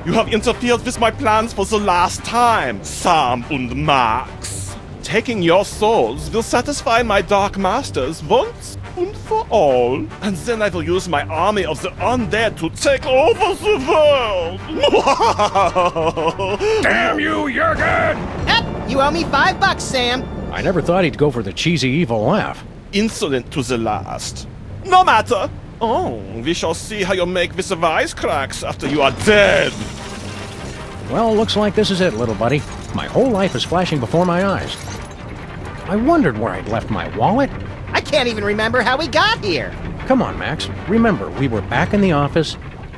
You have interfered with my plans for the last time, Sam und Max. Taking your souls will satisfy my dark masters once and for all. And then I will use my army of the undead to take over the world. Damn you, Jurgen! You owe me $5, Sam. I never thought he'd go for the cheesy evil laugh. Insolent to the last. No matter. Oh, we shall see how you make with the wisecracks after you are dead. Well, looks like this is it, little buddy. My whole life is flashing before my eyes. I wondered where I'd left my wallet. I can't even remember how we got here. Come on, Max. Remember, we were back in the office,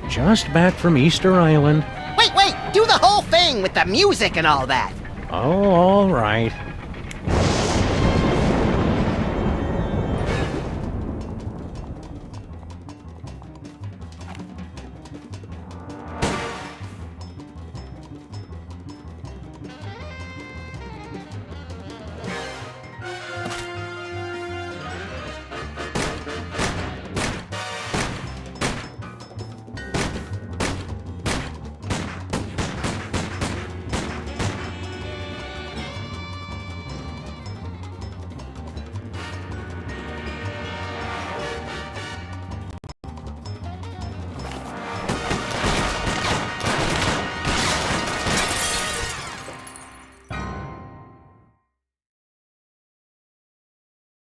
just back from Easter Island. Wait, do the whole thing with the music and all that. Oh, all right.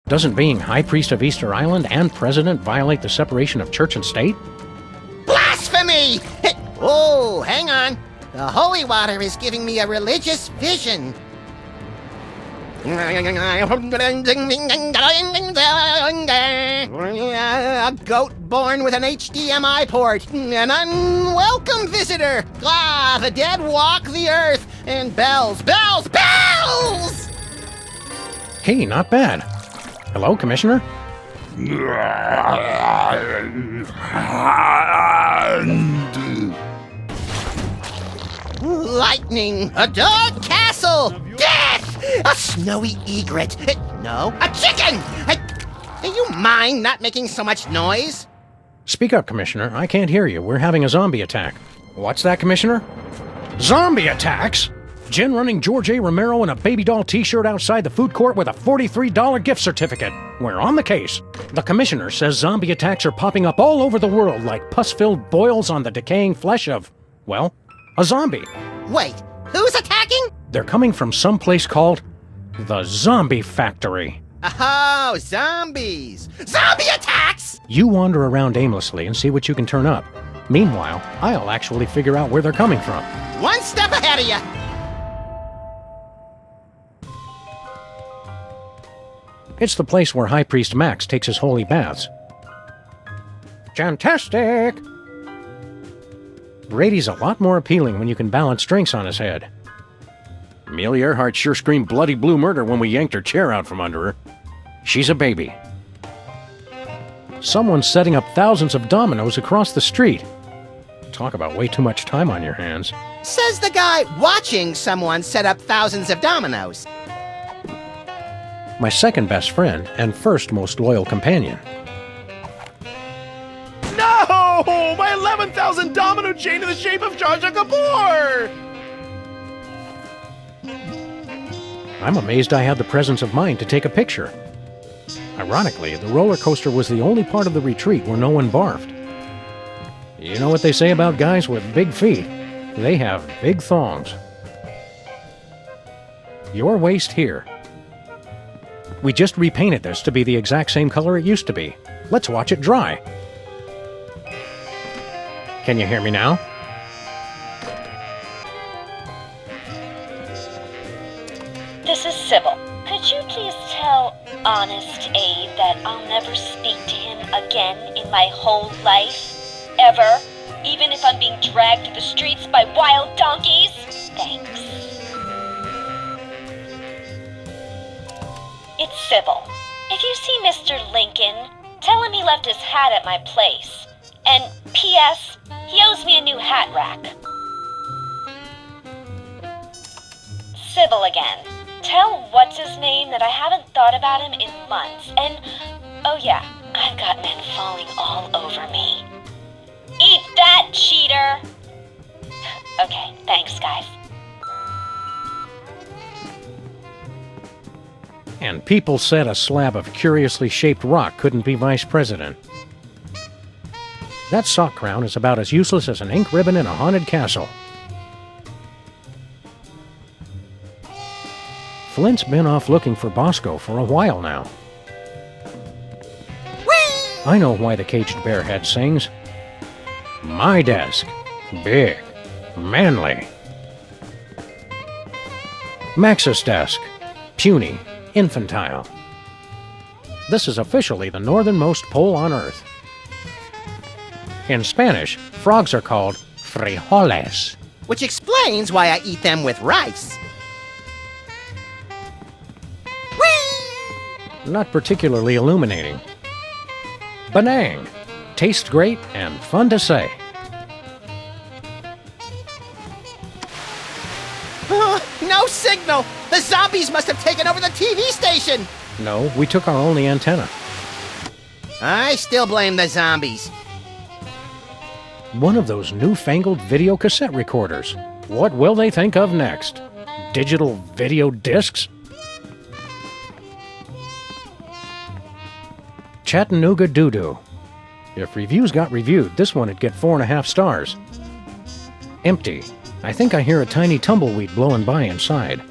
Doesn't being High Priest of Easter Island and President violate the separation of church and state? Blasphemy! Oh, hang on. The holy water is giving me a religious vision. A goat born with an HDMI port. An unwelcome visitor. Ah, the dead walk the earth. And bells. Hey, not bad. Hello, Commissioner? Lightning, a dark castle, death, a snowy egret, no, a chicken! Do you mind not making so much noise? Speak up, Commissioner. I can't hear you. We're having a zombie attack. What's that, Commissioner? Zombie attacks? Jen running George A. Romero in a baby doll t-shirt outside the food court with a $43 gift certificate. We're on the case. The Commissioner says zombie attacks are popping up all over the world like pus-filled boils on the decaying flesh of, well, a zombie. Wait, who's attacking? They're coming from some place called the Zombie Factory. Oh, zombies! Zombie attacks! You wander around aimlessly and see what you can turn up. Meanwhile, I'll actually figure out where they're coming from. One step ahead of you! It's the place where High Priest Max takes his holy baths. Fantastic! Brady's a lot more appealing when you can balance drinks on his head. Amelia Earhart sure screamed bloody blue murder when we yanked her chair out from under her. She's a baby. Someone's setting up thousands of dominoes across the street. Talk about way too much time on your hands. Says the guy watching someone set up thousands of dominoes. My second best friend and first most loyal companion. No! My 11,000 domino chain in the shape of Jar Jar Kapoor! I'm amazed I had the presence of mind to take a picture. Ironically, the roller coaster was the only part of the retreat where no one barfed. You know what they say about guys with big feet? They have big thongs. Your waist here. We just repainted this to be the exact same color it used to be. Let's watch it dry. Can you hear me now? This is Sybil. Could you please tell Honest Abe that I'll never speak to him again in my whole life? Ever? Even if I'm being dragged through the streets by wild donkeys? Thanks. It's Sybil. If you see Mr. Lincoln, tell him he left his hat at my place. And P.S., he owes me a new hat rack. Sybil again. Tell what's-his-name that I haven't thought about him in months. And, oh yeah, I've got men falling all over me. Eat that, cheater! Thanks, guys. And people said a slab of curiously shaped rock couldn't be vice president. That sock crown is about as useless as an ink ribbon in a haunted castle. Flint's been off looking for Bosco for a while now. Whee! I know why the caged bear head sings. My desk. Big. Manly. Max's desk. Puny. Infantile. This is officially the northernmost pole on Earth. In Spanish, frogs are called frijoles. Which explains why I eat them with rice. Whee! Not particularly illuminating. Benang. Tastes great and fun to say. No signal! The zombies must have taken over the TV station! No, we took our only antenna. I still blame the zombies. One of those newfangled video cassette recorders. What will they think of next? Digital video discs? Chattanooga Doo-Doo. If reviews got reviewed, this one would get 4.5 stars. Empty. I think I hear a tiny tumbleweed blowing by inside.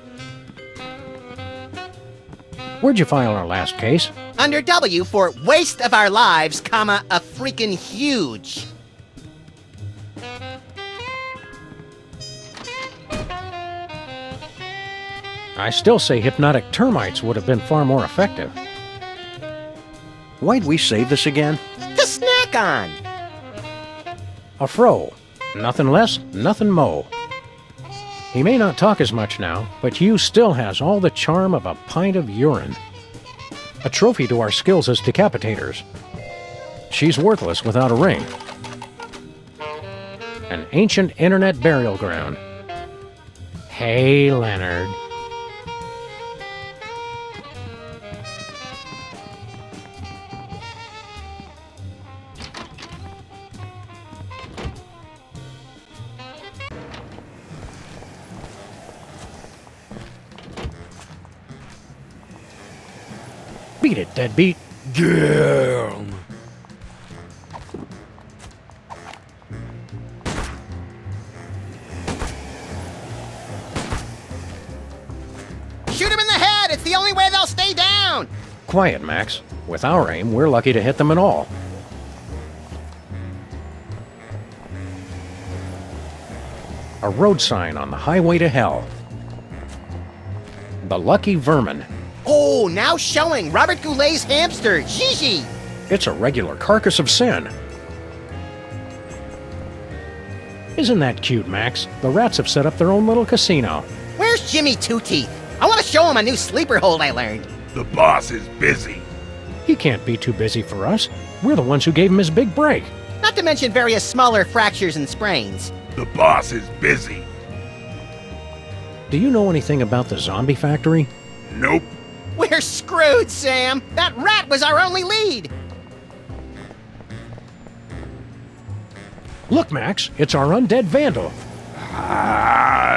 Where'd you file our last case? Under W for waste of our lives, comma, a freaking huge. I still say hypnotic termites would have been far more effective. Why'd we save this again? To snack on. A fro. Nothing less, nothing mo. He may not talk as much now, but Hugh still has all the charm of a pint of urine. A trophy to our skills as decapitators. She's worthless without a ring. An ancient internet burial ground. Hey, Leonard. Beat it, deadbeat. Girl. Shoot him in the head! It's the only way they'll stay down! Quiet, Max. With our aim, we're lucky to hit them at all. A road sign on the highway to hell. The Lucky Vermin. Oh, now showing Robert Goulet's hamster, Gigi! It's a regular carcass of sin. Isn't that cute, Max? The rats have set up their own little casino. Where's Jimmy Two Teeth? I want to show him a new sleeper hold I learned. The boss is busy. He can't be too busy for us. We're the ones who gave him his big break. Not to mention various smaller fractures and sprains. The boss is busy. Do you know anything about the zombie factory? Nope. We're screwed, Sam! That rat was our only lead! Look, Max, it's our undead vandal.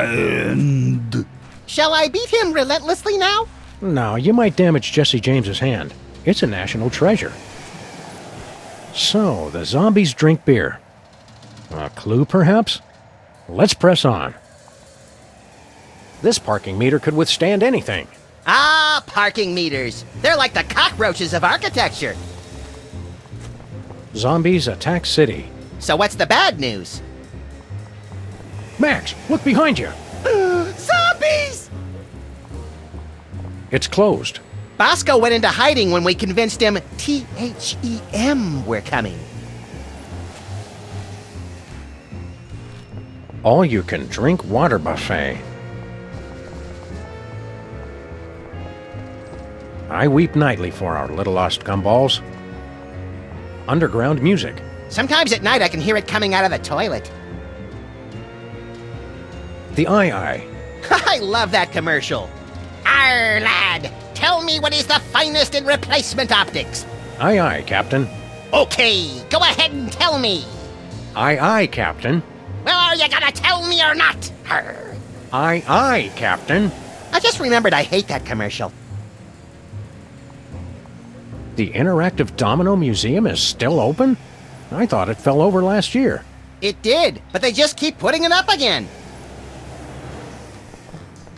And Shall I beat him relentlessly now? No, you might damage Jesse James's hand. It's a national treasure. So, the zombies drink beer. A clue, perhaps? Let's press on. This parking meter could withstand anything. Ah, parking meters. They're like the cockroaches of architecture. Zombies attack city. So what's the bad news? Max, look behind you. Zombies! It's closed. Bosco went into hiding when we convinced him THEM were coming. All you can drink water buffet. I weep nightly for our little lost gumballs. Underground music. Sometimes at night I can hear it coming out of the toilet. The Eye. I love that commercial. Arr, lad, tell me what is the finest in replacement optics. Aye, Captain. Okay, go ahead and tell me. Aye, Captain. Well, are you gonna tell me or not? Arr. Aye, aye, Captain. I just remembered I hate that commercial. The Interactive Domino Museum is still open? I thought it fell over last year. It did, but they just keep putting it up again.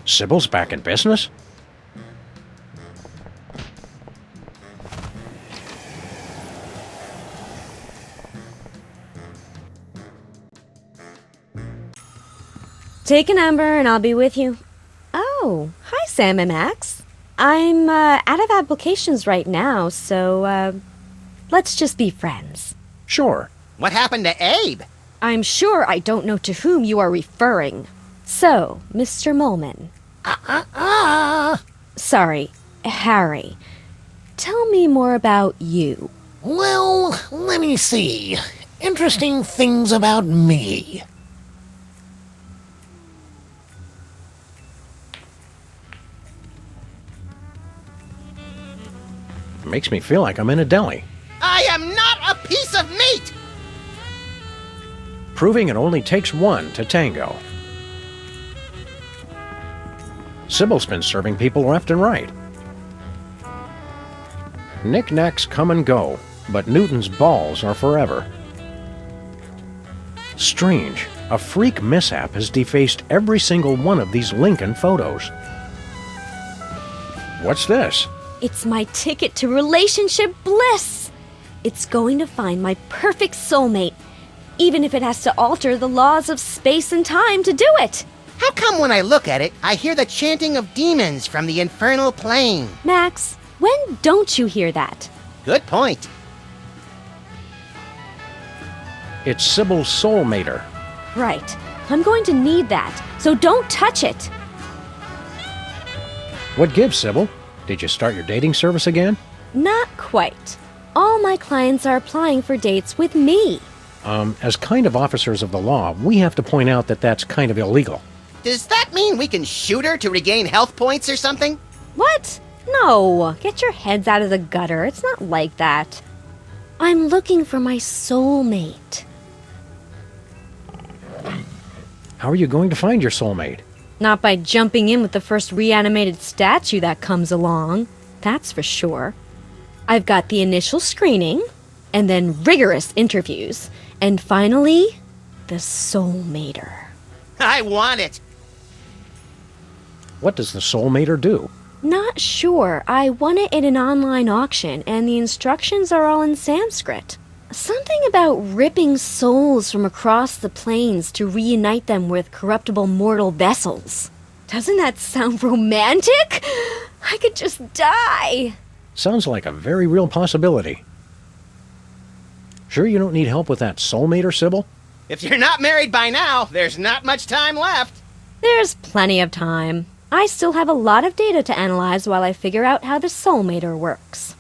Sybil's back in business? Take a number and I'll be with you. Oh, hi Sam and Max. I'm out of applications right now, so let's just be friends. Sure. What happened to Abe? I'm sure I don't know to whom you are referring. So, Mr. Molman. Sorry, Harry. Tell me more about you. Well, let me see. Interesting things about me. Makes me feel like I'm in a deli. I am not a piece of meat! Proving it only takes one to tango. Sybil's been serving people left and right. Knickknacks come and go, but Newton's balls are forever. Strange, a freak mishap has defaced every single one of these Lincoln photos. What's this? It's my ticket to relationship bliss. It's going to find my perfect soulmate, even if it has to alter the laws of space and time to do it. How come when I look at it, I hear the chanting of demons from the infernal plane? Max, when don't you hear that? Good point. It's Sybil's soulmater. Right. I'm going to need that, so don't touch it. What gives, Sybil? Did you start your dating service again? Not quite. All my clients are applying for dates with me. As kind of officers of the law, we have to point out that that's kind of illegal. Does that mean we can shoot her to regain health points or something? What? No. Get your heads out of the gutter. It's not like that. I'm looking for my soulmate. How are you going to find your soulmate? Not by jumping in with the first reanimated statue that comes along. That's for sure. I've got the initial screening, and then rigorous interviews, and finally, the soulmater. I want it. What does the soulmater do? Not sure. I won it in an online auction, and the instructions are all in Sanskrit. Something about ripping souls from across the plains to reunite them with corruptible mortal vessels. Doesn't that sound romantic? I could just die. Sounds like a very real possibility. Sure you don't need help with that soulmater, Sybil? If you're not married by now, there's not much time left. There's plenty of time. I still have a lot of data to analyze while I figure out how the soulmater works.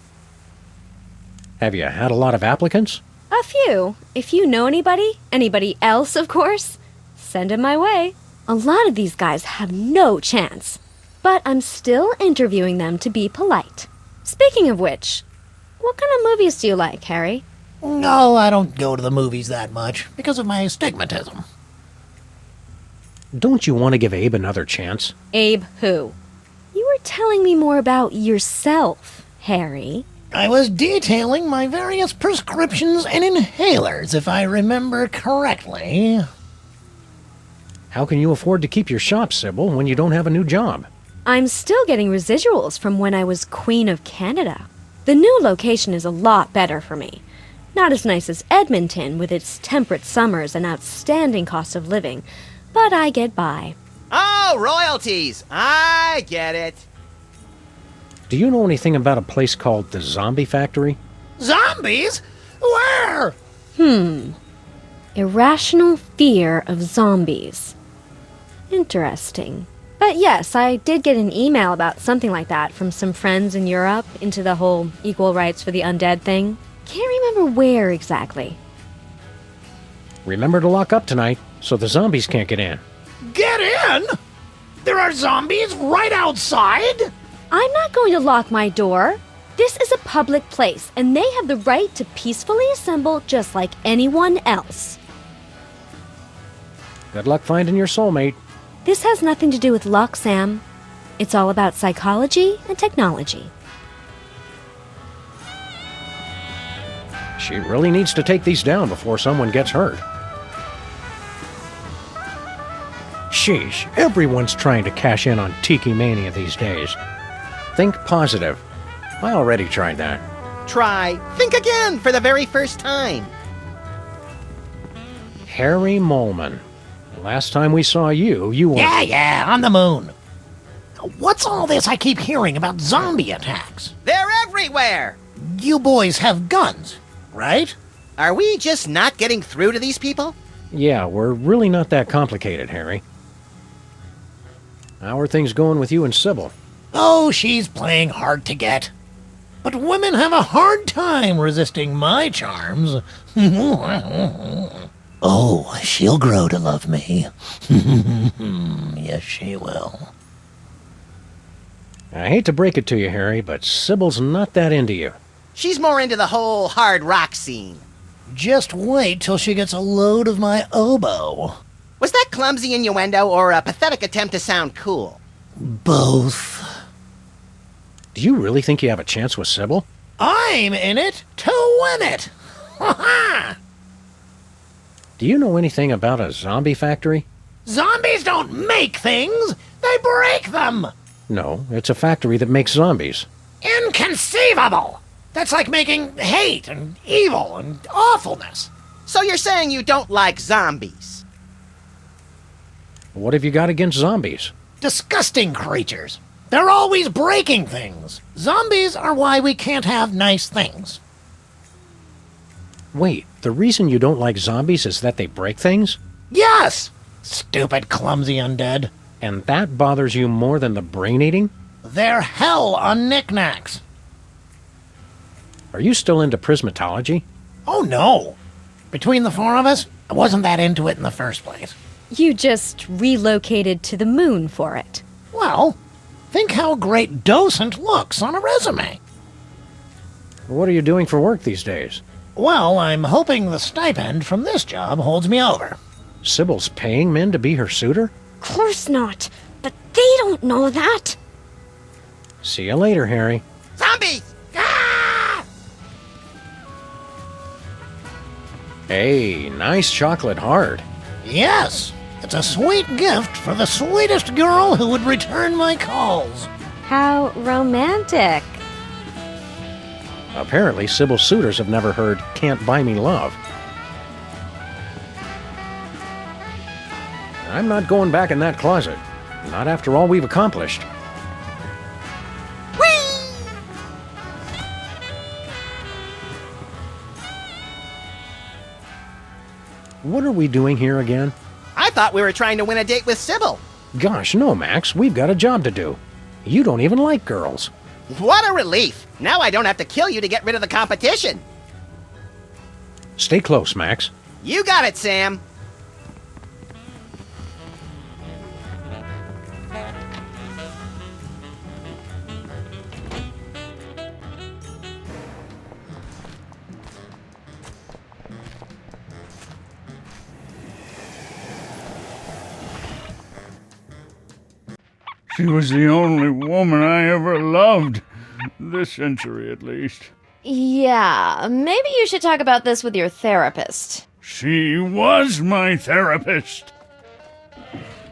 Have you had a lot of applicants? A few. If you know anybody else, of course, send 'em my way. A lot of these guys have no chance, but I'm still interviewing them to be polite. Speaking of which, what kind of movies do you like, Harry? No, I don't go to the movies that much because of my astigmatism. Don't you want to give Abe another chance? Abe who? You were telling me more about yourself, Harry. I was detailing my various prescriptions and inhalers, if I remember correctly. How can you afford to keep your shop, Sybil, when you don't have a new job? I'm still getting residuals from when I was Queen of Canada. The new location is a lot better for me. Not as nice as Edmonton with its temperate summers and outstanding cost of living, but I get by. Oh, royalties. I get it. Do you know anything about a place called the Zombie Factory? Zombies? Where? Irrational fear of zombies. Interesting. But yes, I did get an email about something like that from some friends in Europe into the whole equal rights for the undead thing. Can't remember where exactly. Remember to lock up tonight so the zombies can't get in. Get in? There are zombies right outside? I'm not going to lock my door. This is a public place, and they have the right to peacefully assemble just like anyone else. Good luck finding your soulmate. This has nothing to do with luck, Sam. It's all about psychology and technology. She really needs to take these down before someone gets hurt. Sheesh, everyone's trying to cash in on Tiki Mania these days. Think positive. I already tried that. Try, think again for the very first time. Harry Molman. Last time we saw you, you were... Yeah, on the moon. What's all this I keep hearing about zombie attacks? They're everywhere! You boys have guns, right? Are we just not getting through to these people? Yeah, we're really not that complicated, Harry. How are things going with you and Sybil? Oh, she's playing hard to get. But women have a hard time resisting my charms. Oh, she'll grow to love me. Yes, she will. I hate to break it to you, Harry, but Sybil's not that into you. She's more into the whole hard rock scene. Just wait till she gets a load of my oboe. Was that clumsy innuendo or a pathetic attempt to sound cool? Both. Do you really think you have a chance with Sybil? I'm in it to win it. Ha ha! Do you know anything about a zombie factory? Zombies don't make things, they break them! No, it's a factory that makes zombies. Inconceivable! That's like making hate and evil and awfulness. So you're saying you don't like zombies? What have you got against zombies? Disgusting creatures. They're always breaking things. Zombies are why we can't have nice things. Wait, the reason you don't like zombies is that they break things? Yes! Stupid, clumsy undead. And that bothers you more than the brain eating? They're hell on knickknacks. Are you still into prismatology? Oh no! Between the four of us, I wasn't that into it in the first place. You just relocated to the moon for it. Well, think how great docent looks on a resume. What are you doing for work these days? Well, I'm hoping the stipend from this job holds me over. Sybil's paying men to be her suitor? Of course not, but they don't know that. See you later, Harry. Zombies! Ah! Hey, nice chocolate heart. Yes, it's a sweet gift for the sweetest girl who would return my calls. How romantic. Apparently, Sybil's suitors have never heard Can't Buy Me Love. I'm not going back in that closet. Not after all we've accomplished. What are we doing here again? I thought we were trying to win a date with Sybil. Gosh, no, Max. We've got a job to do. You don't even like girls. What a relief! Now I don't have to kill you to get rid of the competition. Stay close, Max. You got it, Sam. She was the only woman I ever loved. This century, at least. Yeah, maybe you should talk about this with your therapist. She was my therapist.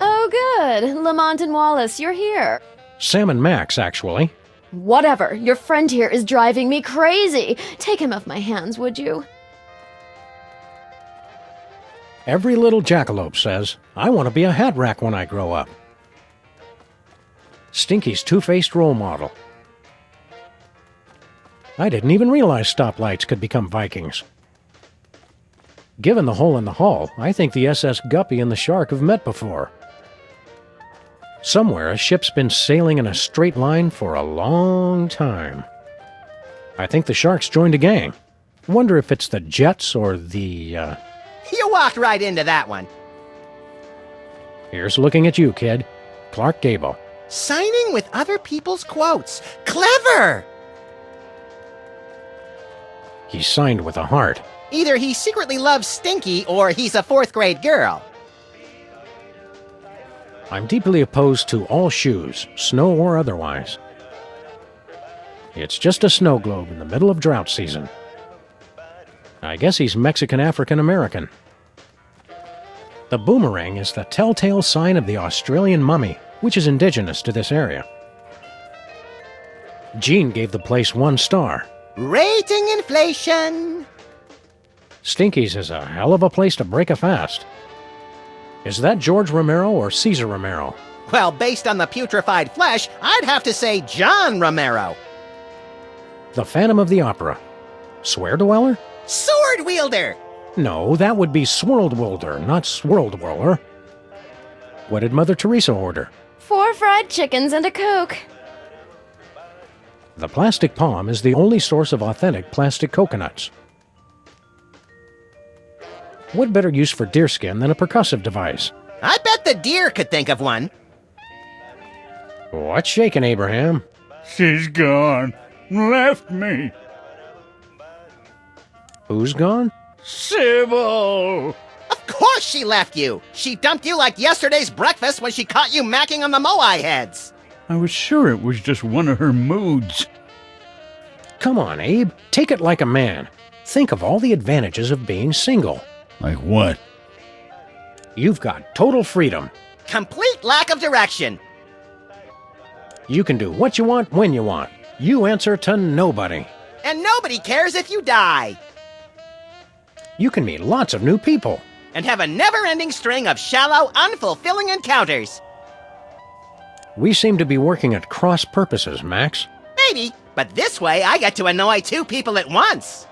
Oh, good. Lamont and Wallace, you're here. Sam and Max, actually. Whatever. Your friend here is driving me crazy. Take him off my hands, would you? Every little jackalope says, I want to be a hat rack when I grow up. Stinky's two-faced role model. I didn't even realize stoplights could become Vikings. Given the hole in the hull, I think the SS Guppy and the Shark have met before. Somewhere, a ship's been sailing in a straight line for a long time. I think the Shark's joined a gang. Wonder if it's the Jets or the, You walked right into that one. Here's looking at you, kid. Clark Gable. Signing with other people's quotes. Clever! He's signed with a heart. Either he secretly loves Stinky or he's a fourth grade girl. I'm deeply opposed to all shoes, snow or otherwise. It's just a snow globe in the middle of drought season. I guess he's Mexican African American. The boomerang is the telltale sign of the Australian mummy, which is indigenous to this area. Gene gave the place 1 star. Rating inflation. Stinky's is a hell of a place to break a fast. Is that George Romero or Caesar Romero? Well, based on the putrefied flesh, I'd have to say John Romero. The Phantom of the Opera. Swear Dweller? Sword wielder. No, that would be Swirldwilder, not Swirldweller. What did Mother Teresa order? 4 fried chickens and a Coke. The plastic palm is the only source of authentic plastic coconuts. What better use for deerskin than a percussive device? I bet the deer could think of one. What's shaking, Abraham? She's gone. Left me. Who's gone? Sybil! Of course she left you. She dumped you like yesterday's breakfast when she caught you macking on the Moai heads. I was sure it was just one of her moods. Come on, Abe. Take it like a man. Think of all the advantages of being single. Like what? You've got total freedom. Complete lack of direction. You can do what you want when you want. You answer to nobody. And nobody cares if you die. You can meet lots of new people. And have a never-ending string of shallow, unfulfilling encounters. We seem to be working at cross purposes, Max. Maybe, but this way I get to annoy 2 people at once.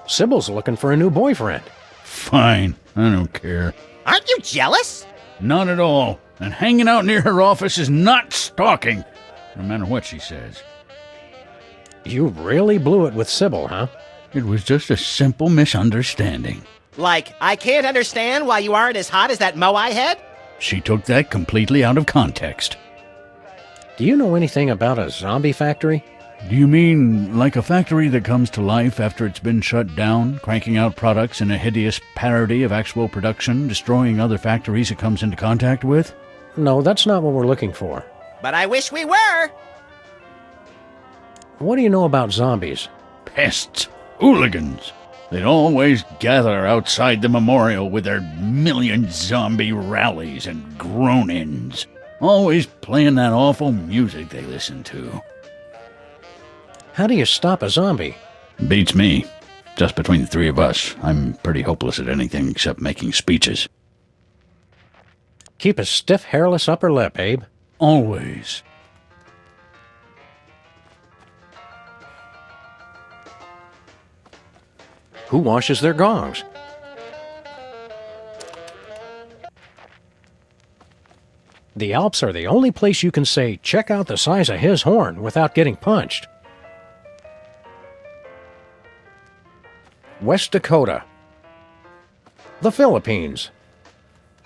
Sybil's looking for a new boyfriend. Fine, I don't care. Aren't you jealous? Not at all. And hanging out near her office is not stalking, no matter what she says. You really blew it with Sybil, huh? It was just a simple misunderstanding. Like, I can't understand why you aren't as hot as that Moai head? She took that completely out of context. Do you know anything about a zombie factory? Do you mean like a factory that comes to life after it's been shut down, cranking out products in a hideous parody of actual production, destroying other factories it comes into contact with? No, that's not what we're looking for. But I wish we were. What do you know about zombies? Pests. Hooligans. They'd always gather outside the memorial with their million zombie rallies and groan-ins. Always playing that awful music they listen to. How do you stop a zombie? Beats me. Just between the 3 of us, I'm pretty hopeless at anything except making speeches. Keep a stiff, hairless upper lip, Abe. Always. Who washes their gongs? The Alps are the only place you can say, check out the size of his horn without getting punched. West Dakota. The Philippines.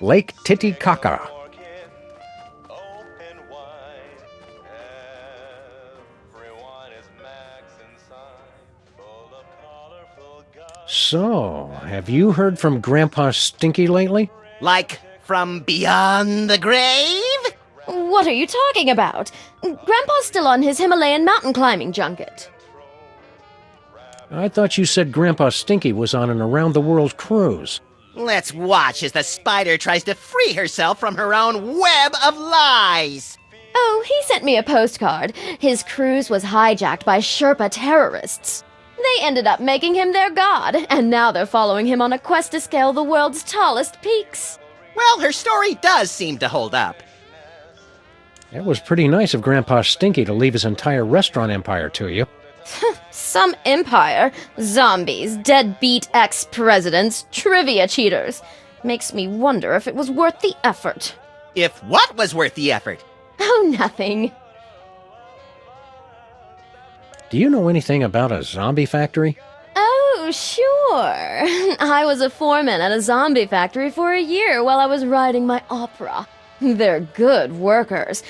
Lake Titicaca. So, have you heard from Grandpa Stinky lately? Like, from beyond the grave? What are you talking about? Grandpa's still on his Himalayan mountain climbing junket. I thought you said Grandpa Stinky was on an around-the-world cruise. Let's watch as the spider tries to free herself from her own web of lies. Oh, he sent me a postcard. His cruise was hijacked by Sherpa terrorists. They ended up making him their god, and now they're following him on a quest to scale the world's tallest peaks. Well, her story does seem to hold up. It was pretty nice of Grandpa Stinky to leave his entire restaurant empire to you. Some empire. Zombies, deadbeat ex-presidents, trivia cheaters. Makes me wonder if it was worth the effort. If what was worth the effort? Oh, nothing. Do you know anything about a zombie factory? Oh, sure. I was a foreman at a zombie factory for a year while I was writing my opera. They're good workers,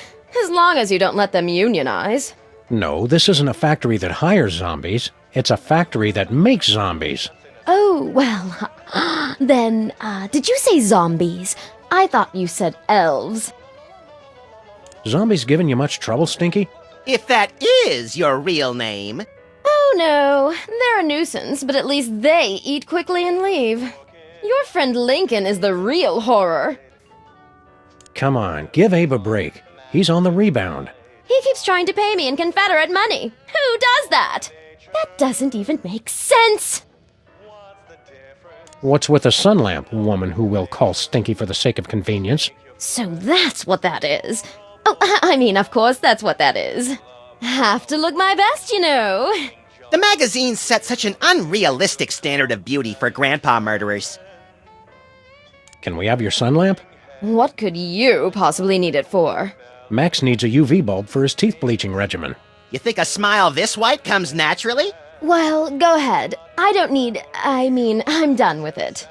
as long as you don't let them unionize. No, this isn't a factory that hires zombies. It's a factory that makes zombies. Oh, well, then, did you say zombies? I thought you said elves. Zombies giving you much trouble, Stinky? If that is your real name. Oh no, they're a nuisance, but at least they eat quickly and leave. Your friend Lincoln is the real horror. Come on, give Abe a break. He's on the rebound. He keeps trying to pay me in Confederate money. Who does that? That doesn't even make sense. What's with the sun lamp, woman who will call Stinky for the sake of convenience? So that's what that is. Oh, I mean, of course that's what that is. Have to look my best, you know. The magazine set such an unrealistic standard of beauty for grandpa murderers. Can we have your sun lamp? What could you possibly need it for? Max needs a UV bulb for his teeth bleaching regimen. You think a smile this white comes naturally? Well, go ahead. I'm done with it.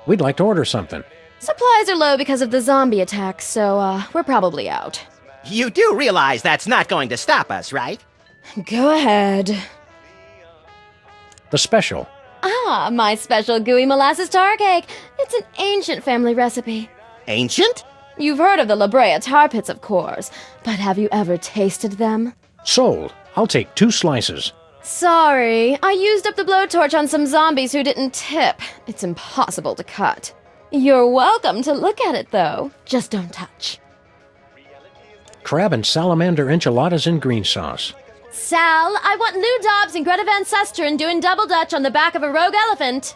We'd like to order something. Supplies are low because of the zombie attack, so, we're probably out. You do realize that's not going to stop us, right? Go ahead. The special. Ah, my special gooey molasses tar cake. It's an ancient family recipe. Ancient? You've heard of the La Brea tar pits, of course, but have you ever tasted them? Sold. I'll take 2 slices. Sorry, I used up the blowtorch on some zombies who didn't tip. It's impossible to cut. You're welcome to look at it, though. Just don't touch. Crab and salamander enchiladas in green sauce. Sal, I want Lou Dobbs and Greta Van Susteren doing double dutch on the back of a rogue elephant.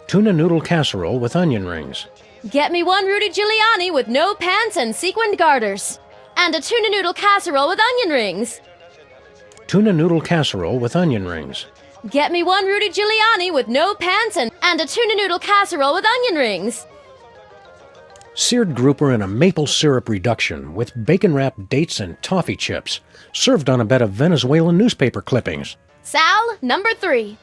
Tuna noodle casserole with onion rings. Get me one Rudy Giuliani with no pants and sequined garters. And a tuna noodle casserole with onion rings. Tuna noodle casserole with onion rings. Get me one Rudy Giuliani with no pants and a tuna noodle casserole with onion rings. Seared grouper in a maple syrup reduction with bacon-wrapped dates and toffee chips, served on a bed of Venezuelan newspaper clippings. Sal, number 3.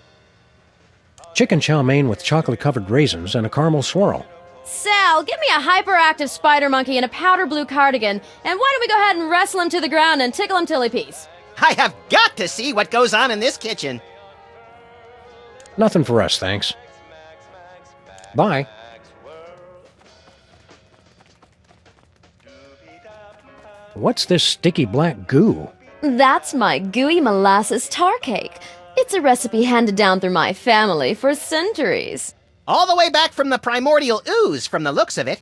Chicken chow mein with chocolate-covered raisins and a caramel swirl. Sal, give me a hyperactive spider monkey in a powder blue cardigan, and why don't we go ahead and wrestle him to the ground and tickle him till he pees? I have got to see what goes on in this kitchen. Nothing for us, thanks. Bye. What's this sticky black goo? That's my gooey molasses tar cake. It's a recipe handed down through my family for centuries. All the way back from the primordial ooze, from the looks of it.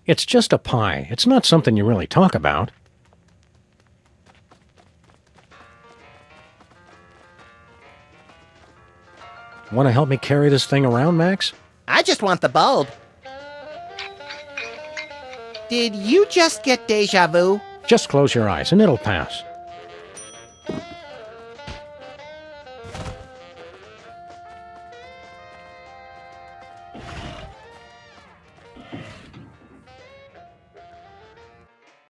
It's just a pie. It's not something you really talk about. Want to help me carry this thing around, Max? I just want the bulb. Did you just get deja vu? Just close your eyes and it'll pass.